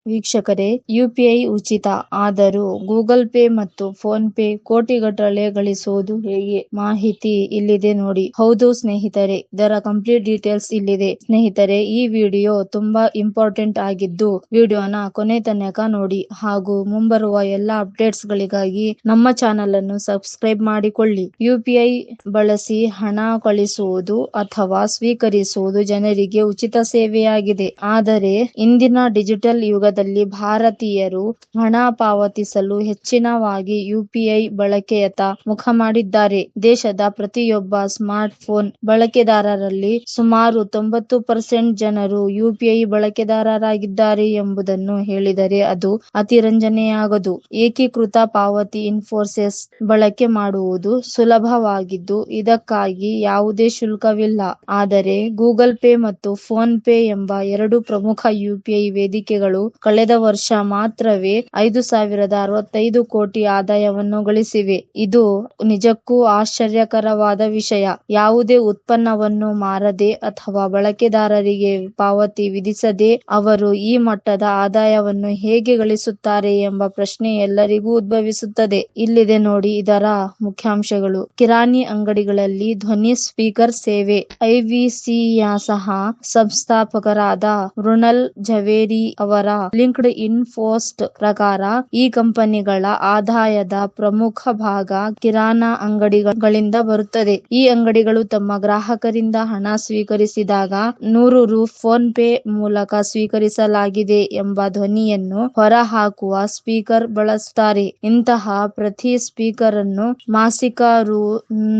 ವೀಕ್ಷಕರೇ, ಯುಪಿಐ ಉಚಿತ. ಆದರೂ ಗೂಗಲ್ ಪೇ ಮತ್ತು ಫೋನ್ ಪೇ ಕೋಟಿಗಟ್ಟಲೆ ಗಳಿಸುವುದು ಹೇಗೆ? ಮಾಹಿತಿ ಇಲ್ಲಿದೆ ನೋಡಿ. ಹೌದು ಸ್ನೇಹಿತರೆ, ಇದರ ಕಂಪ್ಲೀಟ್ ಡೀಟೇಲ್ಸ್ ಇಲ್ಲಿದೆ. ಸ್ನೇಹಿತರೆ, ಈ ವಿಡಿಯೋ ತುಂಬಾ ಇಂಪಾರ್ಟೆಂಟ್ ಆಗಿದ್ದು ವಿಡಿಯೋನ ಕೊನೆ ತನಕ ನೋಡಿ ಹಾಗೂ ಮುಂಬರುವ ಎಲ್ಲ ಅಪ್ಡೇಟ್ಸ್ ಗಳಿಗಾಗಿ ನಮ್ಮ ಚಾನೆಲ್ ಅನ್ನು ಸಬ್ಸ್ಕ್ರೈಬ್ ಮಾಡಿಕೊಳ್ಳಿ. ಯುಪಿಐ ಬಳಸಿ ಹಣ ಕಳಿಸುವುದು ಅಥವಾ ಸ್ವೀಕರಿಸುವುದು ಜನರಿಗೆ ಉಚಿತ ಸೇವೆಯಾಗಿದೆ. ಆದರೆ ಇಂದಿನ ಡಿಜಿಟಲ್ ಯುಗದಲ್ಲಿ ಭಾರತೀಯರು ಹಣ ಪಾವತಿಸಲು ಹೆಚ್ಚಿನವಾಗಿ ಯುಪಿಐ ಬಳಕೆಯತ್ತ ಮುಖ ಮಾಡಿದ್ದಾರೆ. ದೇಶದ ಪ್ರತಿಯೊಬ್ಬ ಸ್ಮಾರ್ಟ್ ಫೋನ್ ಬಳಕೆದಾರರಲ್ಲಿ ಸುಮಾರು 90% ಜನರು ಯುಪಿಐ ಬಳಕೆದಾರರಾಗಿದ್ದಾರೆ ಎಂಬುದನ್ನು ಹೇಳಿದರೆ ಅದು ಅತಿರಂಜನೆಯಾಗದು. ಏಕೀಕೃತ ಪಾವತಿ ಇನ್ಫೋಸಿಸ್ ಬಳಕೆ ಮಾಡುವುದು ಸುಲಭವಾಗಿದ್ದು ಇದಕ್ಕಾಗಿ ಯಾವುದೇ ಶುಲ್ಕವಿಲ್ಲ. ಆದರೆ ಗೂಗಲ್ ಪೇ ಮತ್ತು ಫೋನ್ ಪೇ ಎಂಬ ಎರಡು ಪ್ರಮುಖ ಯುಪಿಐ ವೇದಿಕೆಗಳು ಕಳೆದ ವರ್ಷ ಮಾತ್ರವೇ 5,065 ಕೋಟಿ ಆದಾಯವನ್ನು ಗಳಿಸಿವೆ. ಇದು ನಿಜಕ್ಕೂ ಆಶ್ಚರ್ಯಕರವಾದ ವಿಷಯ. ಯಾವುದೇ ಉತ್ಪನ್ನವನ್ನು ಮಾರದೆ ಅಥವಾ ಬಳಕೆದಾರರಿಗೆ ಪಾವತಿ ವಿಧಿಸದೆ ಅವರು ಈ ಮಟ್ಟದ ಆದಾಯವನ್ನು ಹೇಗೆ ಗಳಿಸುತ್ತಾರೆ ಎಂಬ ಪ್ರಶ್ನೆ ಎಲ್ಲರಿಗೂ ಉದ್ಭವಿಸುತ್ತದೆ. ಇಲ್ಲಿದೆ ನೋಡಿ ಇದರ ಮುಖ್ಯಾಂಶಗಳು. ಕಿರಾಣಿ ಅಂಗಡಿಗಳಲ್ಲಿ ಧ್ವನಿ ಸ್ಪೀಕರ್ ಸೇವೆ. ಐವಿಸಿಯ ಸಹ ಸಂಸ್ಥಾಪಕರಾದ ಮೃಣಲ್ ಝವೇರಿ ಅವರ ಲಿಂಕ್ಡ್ ಇನ್ ಪೋಸ್ಟ್ ಪ್ರಕಾರ ಈ ಕಂಪನಿಗಳ ಆದಾಯದ ಪ್ರಮುಖ ಭಾಗ ಕಿರಾಣಾ ಅಂಗಡಿಗಳಿಂದ ಬರುತ್ತದೆ. ಈ ಅಂಗಡಿಗಳು ತಮ್ಮ ಗ್ರಾಹಕರಿಂದ ಹಣ ಸ್ವೀಕರಿಸಿದಾಗ 100 ರು ಫೋನ್ ಪೇ ಮೂಲಕ ಸ್ವೀಕರಿಸಲಾಗಿದೆ ಎಂಬ ಧ್ವನಿಯನ್ನು ಹೊರಹಾಕುವ ಸ್ಪೀಕರ್ ಬಳಸುತ್ತಾರೆ. ಇಂತಹ ಪ್ರತಿ ಸ್ಪೀಕರ್ ಅನ್ನು ಮಾಸಿಕ ರು.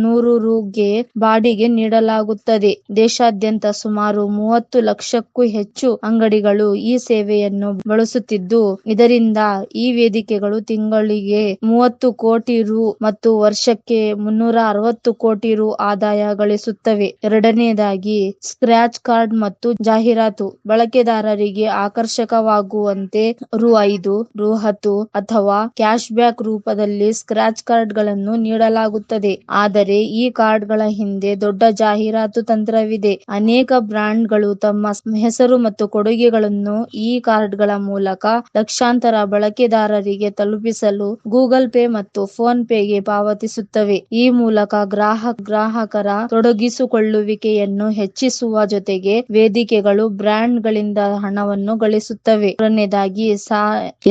100 ಗೆ ಬಾಡಿಗೆ ನೀಡಲಾಗುತ್ತದೆ. ದೇಶಾದ್ಯಂತ ಸುಮಾರು 30 ಲಕ್ಷಕ್ಕೂ ಹೆಚ್ಚು ಅಂಗಡಿಗಳು ಈ ಸೇವೆಯನ್ನು ಬಳಸುತ್ತಿದ್ದು ಇದರಿಂದ ಈ ವೇದಿಕೆಗಳು ತಿಂಗಳಿಗೆ 30 ಕೋಟಿ ರು ಮತ್ತು ವರ್ಷಕ್ಕೆ 360 ಕೋಟಿ ರು ಆದಾಯ ಗಳಿಸುತ್ತವೆ. ಎರಡನೆಯದಾಗಿ ಸ್ಕ್ರಾಚ್ ಕಾರ್ಡ್ ಮತ್ತು ಜಾಹೀರಾತು. ಬಳಕೆದಾರರಿಗೆ ಆಕರ್ಷಕವಾಗುವಂತೆ ರು. 5, ರು. 10 ಅಥವಾ ಕ್ಯಾಶ್ ಬ್ಯಾಕ್ ರೂಪದಲ್ಲಿ ಸ್ಕ್ರಾಚ್ ಕಾರ್ಡ್ ಗಳನ್ನು ನೀಡಲಾಗುತ್ತದೆ. ಆದರೆ ಈ ಕಾರ್ಡ್ ಗಳ ಹಿಂದೆ ದೊಡ್ಡ ಜಾಹೀರಾತು ತಂತ್ರವಿದೆ. ಅನೇಕ ಬ್ರಾಂಡ್ ಗಳು ತಮ್ಮ ಹೆಸರು ಮತ್ತು ಕೊಡುಗೆಗಳನ್ನು ಈ ಕಾರ್ಡ್ ಗಳ ಮೂಲಕ ಲಕ್ಷಾಂತರ ಬಳಕೆದಾರರಿಗೆ ತಲುಪಿಸಲು ಗೂಗಲ್ ಪೇ ಮತ್ತು ಫೋನ್ ಪೇಗೆ ಪಾವತಿಸುತ್ತವೆ. ಈ ಮೂಲಕ ಗ್ರಾಹಕರ ತೊಡಗಿಸಿಕೊಳ್ಳುವಿಕೆಯನ್ನು ಹೆಚ್ಚಿಸುವ ಜೊತೆಗೆ ವೇದಿಕೆಗಳು ಬ್ರಾಂಡ್ ಗಳಿಂದ ಹಣವನ್ನು ಗಳಿಸುತ್ತವೆ. ಮೂರನೇದಾಗಿ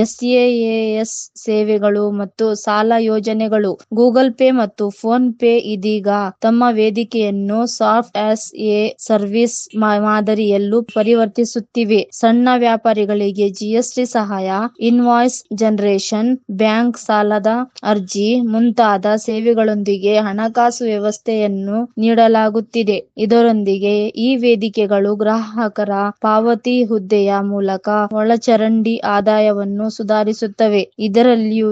ಎಸ್ಎಎಸ್ ಸೇವೆಗಳು ಮತ್ತು ಸಾಲ ಯೋಜನೆಗಳು. ಗೂಗಲ್ ಪೇ ಮತ್ತು ಫೋನ್ ಪೇ ಇದೀಗ ತಮ್ಮ ವೇದಿಕೆಯನ್ನು ಸಾಫ್ಟ್ ಆಸ್ ಎ ಸರ್ವಿಸ್ ಮಾದರಿಯಲ್ಲೂ ಪರಿವರ್ತಿಸುತ್ತಿವೆ. ಸಣ್ಣ ವ್ಯಾಪಾರಿಗಳಿಗೆ ಜಿಎಸ್ಟಿ ಸಹಾಯ, ಇನ್ವಾಯ್ಸ್ ಜನರೇಷನ್, ಬ್ಯಾಂಕ್ ಸಾಲದ ಅರ್ಜಿ ಮುಂತಾದ ಸೇವೆಗಳೊಂದಿಗೆ ಹಣಕಾಸು ವ್ಯವಸ್ಥೆಯನ್ನು ನೀಡಲಾಗುತ್ತಿದೆ. ಇದರೊಂದಿಗೆ ಈ ವೇದಿಕೆಗಳು ಗ್ರಾಹಕರ ಪಾವತಿ ಹುದ್ದೆಯ ಮೂಲಕ ಒಳಚರಂಡಿ ಆದಾಯವನ್ನು ಸುಧಾರಿಸುತ್ತವೆ. ಇದರಲ್ಲಿಯೂ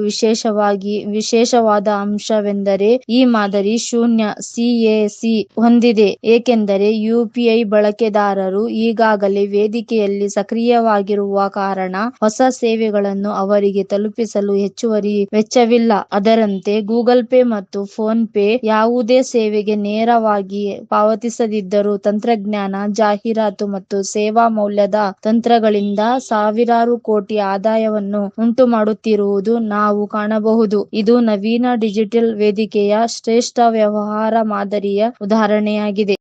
ವಿಶೇಷವಾದ ಅಂಶವೆಂದರೆ ಈ ಮಾದರಿ ಶೂನ್ಯ ಸಿಎಸಿ ಹೊಂದಿದೆ. ಏಕೆಂದರೆ ಯುಪಿಐ ಬಳಕೆದಾರರು ಈಗಾಗಲೇ ವೇದಿಕೆಯಲ್ಲಿ ಸಕ್ರಿಯವಾಗಿರುವ ಕಾರಣ ಹೊಸ ಸೇವೆಗಳನ್ನು ಅವರಿಗೆ ತಲುಪಿಸಲು ಹೆಚ್ಚುವರಿ ವೆಚ್ಚವಿಲ್ಲ. ಅದರಂತೆ ಗೂಗಲ್ ಪೇ ಮತ್ತು ಫೋನ್ ಪೇ ಯಾವುದೇ ಸೇವೆಗೆ ನೇರವಾಗಿ ಪಾವತಿಸದಿದ್ದರೂ ತಂತ್ರಜ್ಞಾನ, ಜಾಹೀರಾತು ಮತ್ತು ಸೇವಾ ಮೌಲ್ಯದ ತಂತ್ರಗಳಿಂದ ಸಾವಿರಾರು ಕೋಟಿ ಆದಾಯವನ್ನು ಉಂಟು ಮಾಡುತ್ತಿರುವುದು ನಾವು ಕಾಣಬಹುದು. ಇದು ನವೀನ ಡಿಜಿಟಲ್ ವೇದಿಕೆಯ ಶ್ರೇಷ್ಠ ವ್ಯವಹಾರ ಮಾದರಿಯ ಉದಾಹರಣೆಯಾಗಿದೆ.